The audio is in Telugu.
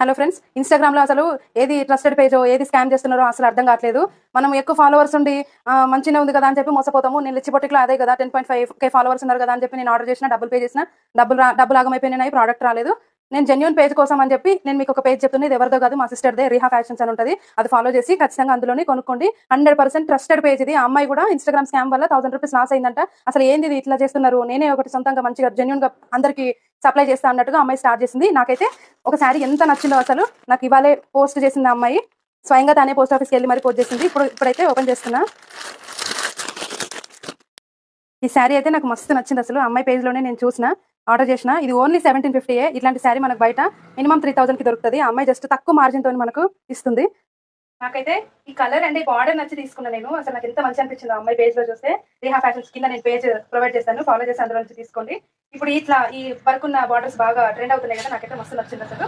హలో ఫ్రెండ్స్, ఇన్‌స్టాగ్రామ్‌లో అసలు ఏది ట్రస్టెడ్ పేజో, ఏది స్కామ్ చేస్తున్నారో అసలు అర్థం కావట్లేదు. మనం ఎక్కువ ఫాలోవర్స్ ఉండి మంచిగానే ఉంది కదా అని చెప్పి మోసపోతాము. నేను లిచ్చి పొట్టిక్‌లో అదే కదా 10.5K ఫాలోవర్స్ ఉన్నారు కదా అని చెప్పి నేను ఆర్డర్ చేసిన, డబ్బులు పే చేసిన, డబ్బులు ఆగమైపోయినాయి, ప్రోడక్ట్ రాలేదు. నేను జెన్యూన్ పేజ్ కోసం అని చెప్పి నేను మీకు ఒక పేజ్ చెప్తున్నా. ఇది ఎవరిదో కాదు, మా సిస్టర్‌దే, రిహా ఫ్యాషన్స్ అని ఉంటది. అది ఫాలో చేసి ఖచ్చితంగా అందులోనే కొనుక్కోండి. 100% ట్రస్టెడ్ పేజ్ ఇది. ఆ అమ్మాయి కూడా ఇన్‌స్టాగ్రామ్ స్కామ్ వల్ల ₹1000 లాస్ అయిందంట. అసలు ఏంది ఇది ఇట్లా చేస్తున్నారు? నేనే ఒకటి సొంతంగా మంచిగా జెన్యూన్‌గా అందరికి సప్లై చేస్తా అన్నట్టుగా అమ్మాయి స్టార్ట్ చేసింది. నాకైతే ఒక శారీ ఎంత నచ్చిందో అసలు. నాకు ఇవాళే పోస్ట్ చేసింది ఆ అమ్మాయి. స్వయంగా తానే పోస్ట్ ఆఫీస్‌కి వెళ్ళి మరి పోస్ట్ చేసింది. ఇప్పుడైతే ఓపెన్ చేస్తున్నా. ఈ శారీ అయితే నాకు మస్తు నచ్చింది అసలు. అమ్మాయి పేజ్‌లోనే నేను చూసిన, ఆర్డర్ చేసిన. ఇది ఓన్లీ 1750 ఇట్లాంటి శారీ మనకు బయట మినిమమ్ 3000కి దొరుకుతది. ఆ అమ్మాయి జస్ట్ తక్కువ మార్జిన్‌తోని మనకు ఇస్తుంది. నాకైతే ఈ కలర్ అండ్ ఈ బార్డర్ నచ్చి తీసుకున్నా నేను. అసలు నాకు ఎంత మంచి అనిపించిందో ఆ అమ్మాయి పేజ్‌లో చూస్తే. రిహా ఫ్యాషన్స్ కింద నేను పేజ్ ప్రొవైడ్ చేస్తాను. ఫాలో చేసి అందులో నుంచి తీసుకోండి. ఇప్పుడు ఈ వర్క్ ఉన్న బార్డర్స్ బాగా ట్రెండ్ అవుతున్నాయి కదా! నాకైతే మస్తు నచ్చిందసలు.